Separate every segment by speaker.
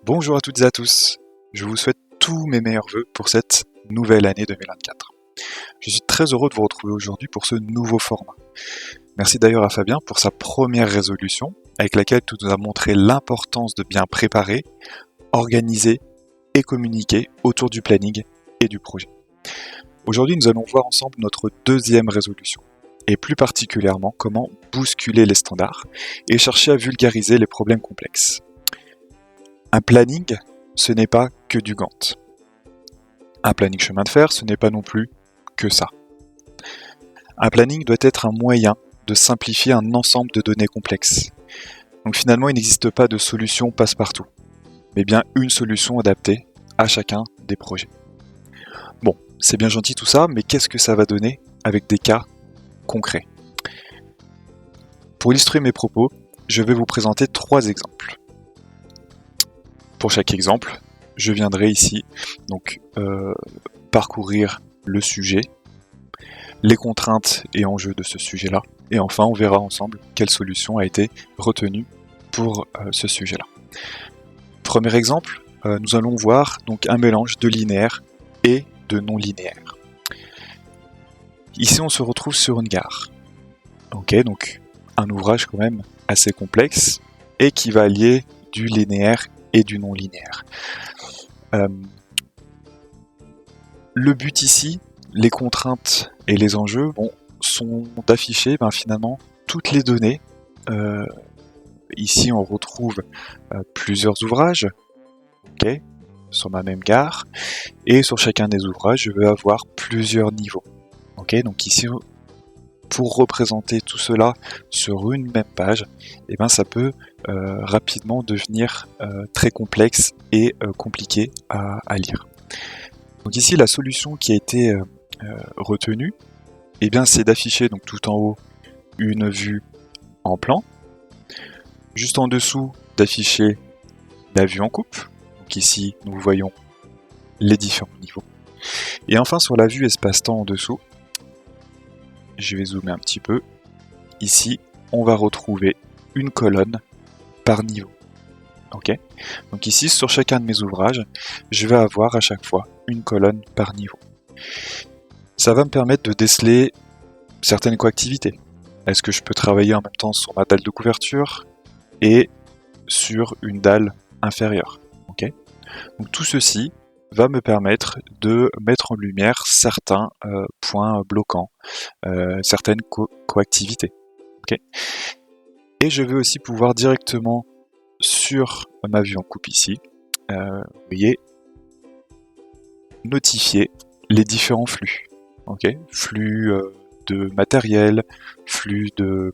Speaker 1: Bonjour à toutes et à tous, je vous souhaite tous mes meilleurs vœux pour cette nouvelle année 2024. Je suis très heureux de vous retrouver aujourd'hui pour ce nouveau format. Merci d'ailleurs à Fabien pour sa première résolution, avec laquelle tu nous as montré l'importance de bien préparer, organiser et communiquer autour du planning et du projet. Aujourd'hui, nous allons voir ensemble notre deuxième résolution, et plus particulièrement comment bousculer les standards et chercher à vulgariser les problèmes complexes. Un planning, ce n'est pas que du Gantt. Un planning chemin de fer, ce n'est pas non plus que ça. Un planning doit être un moyen de simplifier un ensemble de données complexes. Donc finalement, il n'existe pas de solution passe-partout, mais bien une solution adaptée à chacun des projets. Bon, c'est bien gentil tout ça, mais qu'est-ce que ça va donner avec des cas concrets? Pour illustrer mes propos, je vais vous présenter 3 exemples. Pour chaque exemple, je viendrai ici donc parcourir le sujet, les contraintes et enjeux de ce sujet-là, et enfin on verra ensemble quelle solution a été retenue pour ce sujet-là. Premier exemple, nous allons voir donc un mélange de linéaire et de non linéaire. Ici on se retrouve sur une gare. Ok, donc un ouvrage quand même assez complexe et qui va allier du linéaire et du non linéaire. Le but ici, les contraintes et les enjeux sont d'afficher finalement toutes les données. Ici on retrouve plusieurs ouvrages, okay, sur ma même gare, et sur chacun des ouvrages je vais avoir plusieurs niveaux. Okay, donc ici pour représenter tout cela sur une même page, ça peut rapidement devenir très complexe et compliqué à lire. Donc ici la solution qui a été retenue, c'est d'afficher donc tout en haut une vue en plan, juste en dessous d'afficher la vue en coupe, donc ici nous voyons les différents niveaux, et enfin sur la vue espace-temps en dessous, je vais zoomer un petit peu, ici on va retrouver une colonne par niveau. Okay, donc ici sur chacun de mes ouvrages, je vais avoir à chaque fois une colonne par niveau. Ça va me permettre de déceler certaines coactivités. Est-ce que je peux travailler en même temps sur ma dalle de couverture et sur une dalle inférieure? Okay, donc tout ceci va me permettre de mettre en lumière certains points bloquants, certaines coactivités. Okay, et je vais aussi pouvoir directement sur ma vue en coupe ici, vous voyez, notifier les différents flux. Okay, flux de matériel, flux de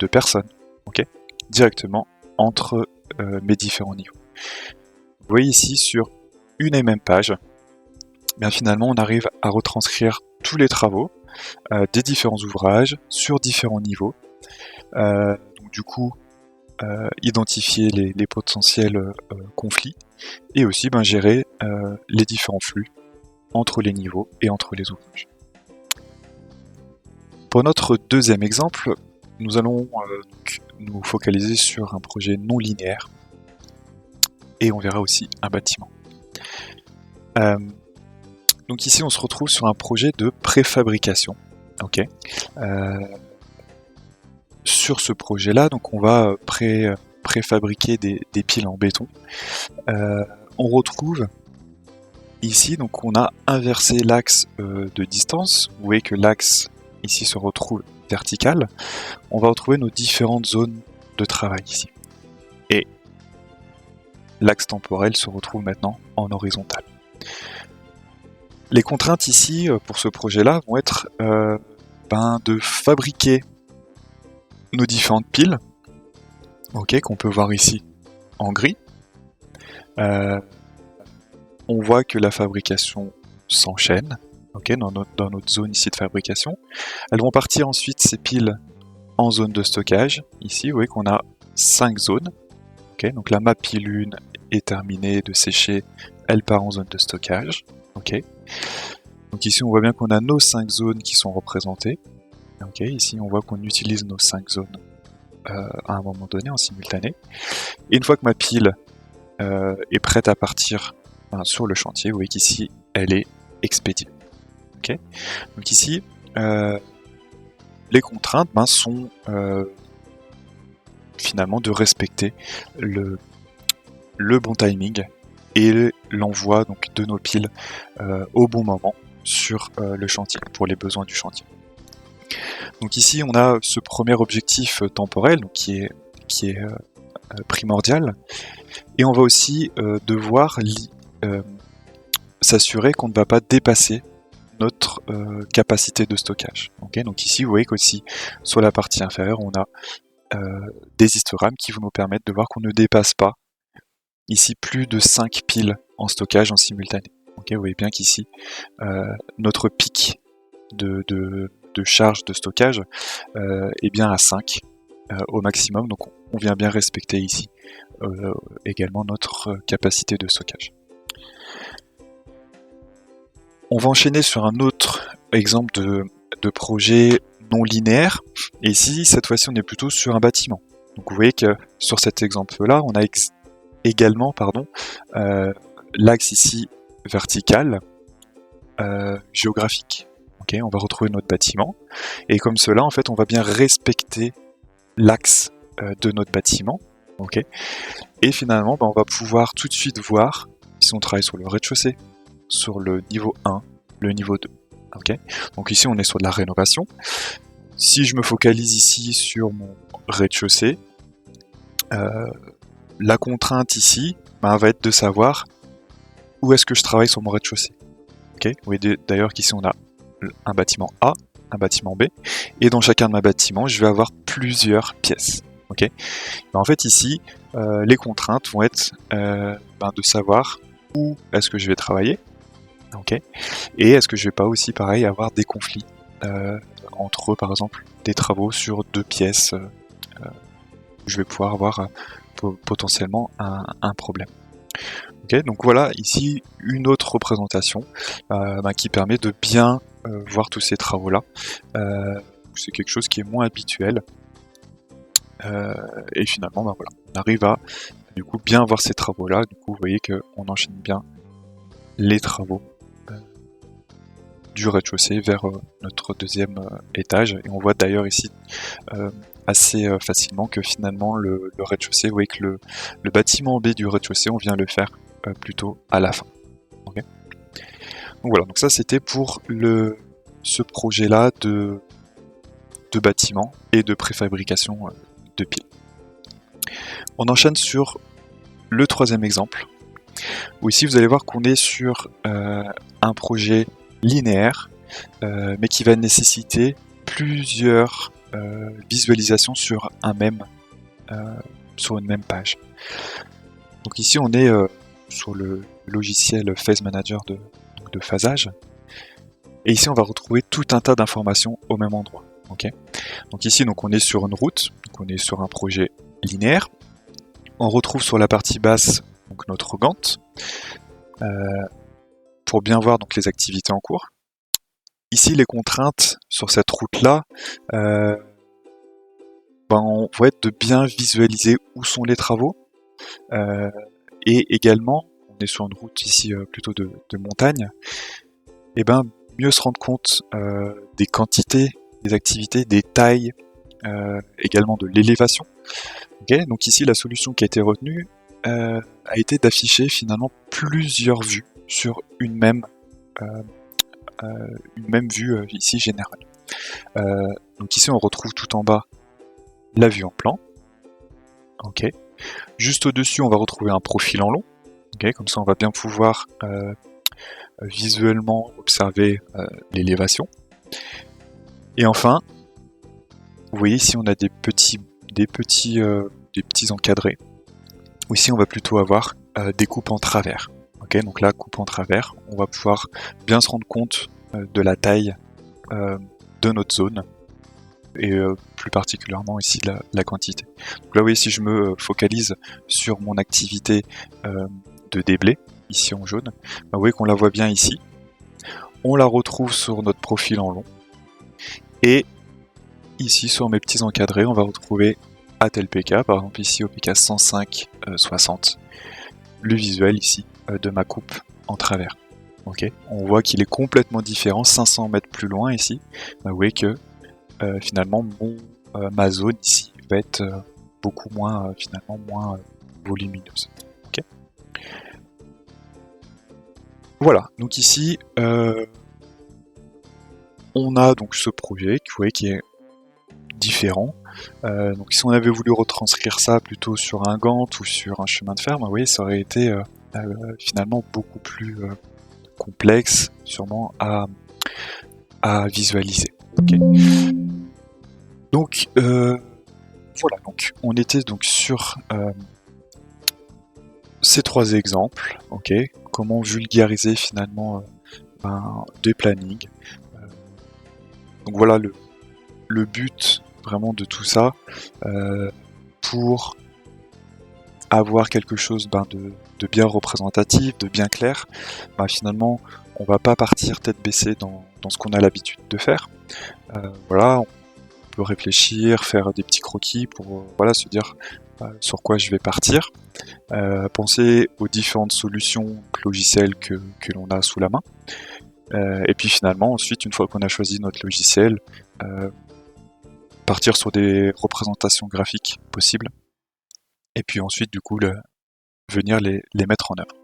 Speaker 1: personnes, okay, directement entre mes différents niveaux. Vous voyez ici sur une et même page, finalement on arrive à retranscrire tous les travaux des différents ouvrages sur différents niveaux. Donc du coup, identifier les potentiels conflits et aussi gérer les différents flux entre les niveaux et entre les ouvrages. Pour notre deuxième exemple, nous allons nous focaliser sur un projet non linéaire et on verra aussi un bâtiment. Donc ici on se retrouve sur un projet de préfabrication. Okay. Sur ce projet-là, donc on va préfabriquer des piles en béton. On retrouve ici, donc on a inversé l'axe de distance. Vous voyez que l'axe ici se retrouve vertical. On va retrouver nos différentes zones de travail ici. Et l'axe temporel se retrouve maintenant en horizontal. Les contraintes ici pour ce projet-là vont être de fabriquer nos différentes piles, okay, qu'on peut voir ici en gris. On voit que la fabrication s'enchaîne, okay, dans notre zone ici de fabrication. Elles vont partir ensuite ces piles en zone de stockage. Ici vous voyez qu'on a 5 zones. Okay, donc là ma pile 1 est terminée de sécher, elle part en zone de stockage. Okay. Donc ici on voit bien qu'on a nos 5 zones qui sont représentées. Okay, ici on voit qu'on utilise nos 5 zones à un moment donné en simultané. Et une fois que ma pile est prête à partir sur le chantier. Vous voyez qu'ici, elle est expédiée. Okay, donc ici, les contraintes sont finalement de respecter le bon timing et l'envoi donc de nos piles au bon moment sur le chantier, pour les besoins du chantier. Donc ici on a ce premier objectif temporel donc qui est primordial, et on va aussi devoir s'assurer qu'on ne va pas dépasser notre capacité de stockage. Okay, donc ici vous voyez qu'aussi sur la partie inférieure on a des histogrammes qui vont nous permettre de voir qu'on ne dépasse pas ici plus de 5 piles en stockage en simultané. Okay, vous voyez bien qu'ici notre pic de charge de stockage est bien à 5 au maximum, donc on vient bien respecter ici également notre capacité de stockage. On va enchaîner sur un autre exemple de projet non linéaire, et ici cette fois-ci on est plutôt sur un bâtiment. Donc vous voyez que sur cet exemple-là on a également l'axe ici vertical géographique. Okay, on va retrouver notre bâtiment, et comme cela en fait on va bien respecter l'axe de notre bâtiment. Okay, et finalement on va pouvoir tout de suite voir si on travaille sur le rez-de-chaussée, sur le niveau 1, le niveau 2. Okay, donc ici on est sur de la rénovation. Si je me focalise ici sur mon rez-de-chaussée, la contrainte ici va être de savoir où est-ce que je travaille sur mon rez-de-chaussée. Okay, vous voyez d'ailleurs qu'ici on a un bâtiment A, un bâtiment B, et dans chacun de mes bâtiments je vais avoir plusieurs pièces. Okay, en fait ici les contraintes vont être de savoir où est-ce que je vais travailler. Okay, et est-ce que je vais pas aussi pareil avoir des conflits entre par exemple des travaux sur 2 pièces où je vais pouvoir avoir potentiellement un problème. Okay, donc voilà ici une autre représentation qui permet de bien voir tous ces travaux là. C'est quelque chose qui est moins habituel et finalement voilà, on arrive à du coup bien voir ces travaux là. Du coup vous voyez qu'on enchaîne bien les travaux du rez-de-chaussée vers notre deuxième étage, et on voit d'ailleurs ici assez facilement que finalement le rez-de-chaussée, vous voyez que le bâtiment B du rez-de-chaussée on vient le faire plutôt à la fin. Okay, donc voilà, donc ça c'était pour ce projet là de bâtiment et de préfabrication de piles. On enchaîne sur le troisième exemple, où ici vous allez voir qu'on est sur un projet linéaire, mais qui va nécessiter plusieurs visualisations sur une même page. Donc ici on est sur le logiciel Phase Manager de phasage, et ici on va retrouver tout un tas d'informations au même endroit. Okay, donc ici on est sur une route, donc on est sur un projet linéaire. On retrouve sur la partie basse donc notre Gantt pour bien voir donc les activités en cours. Ici les contraintes sur cette route là on va être de bien visualiser où sont les travaux, et également on est sur une route ici plutôt de montagne, et mieux se rendre compte des quantités, des activités, des tailles, également de l'élévation. Okay, donc ici la solution qui a été retenue a été d'afficher finalement plusieurs vues sur une même vue ici générale. Donc ici on retrouve tout en bas la vue en plan. Okay. Juste au-dessus on va retrouver un profil en long. Okay, comme ça on va bien pouvoir visuellement observer l'élévation. Et enfin, vous voyez ici on a des petits encadrés. Ici on va plutôt avoir des coupes en travers. Okay, donc là, coupe en travers, on va pouvoir bien se rendre compte de la taille de notre zone, et plus particulièrement ici de la quantité. Donc là vous voyez, si je me focalise sur mon activité de déblai, ici en jaune, vous voyez qu'on la voit bien ici. On la retrouve sur notre profil en long, et ici sur mes petits encadrés on va retrouver à tel PK, par exemple ici au PK 105 60, le visuel ici de ma coupe en travers. Ok, on voit qu'il est complètement différent, 500 mètres plus loin ici. Vous voyez que finalement ma zone ici va être beaucoup moins moins volumineuse. Ok. Voilà, donc ici on a donc ce projet vous voyez, qui est différent. Donc si on avait voulu retranscrire ça plutôt sur un Gantt ou sur un chemin de fer, vous voyez, ça aurait été finalement beaucoup plus complexe sûrement à visualiser. Okay. Donc voilà, donc on était donc sur ces trois exemples, ok, comment vulgariser finalement des plannings. Donc voilà le but vraiment de tout ça pour avoir quelque chose de bien représentatif, de bien clair. Finalement, on va pas partir tête baissée dans ce qu'on a l'habitude de faire. Voilà, on peut réfléchir, faire des petits croquis pour voilà, se dire sur quoi je vais partir. Penser aux différentes solutions logicielles que l'on a sous la main. Et puis finalement, ensuite, une fois qu'on a choisi notre logiciel, partir sur des représentations graphiques possibles. Et puis ensuite, du coup, venir les mettre en œuvre.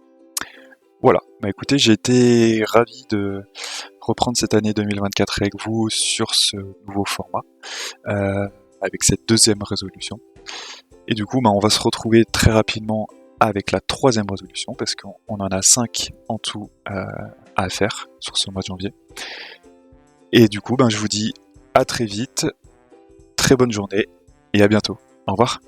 Speaker 1: Voilà, écoutez, j'ai été ravi de reprendre cette année 2024 avec vous sur ce nouveau format, avec cette deuxième résolution. Et du coup, on va se retrouver très rapidement avec la troisième résolution, parce qu'on en a 5 en tout à faire sur ce mois de janvier. Et du coup, je vous dis à très vite, très bonne journée, et à bientôt. Au revoir.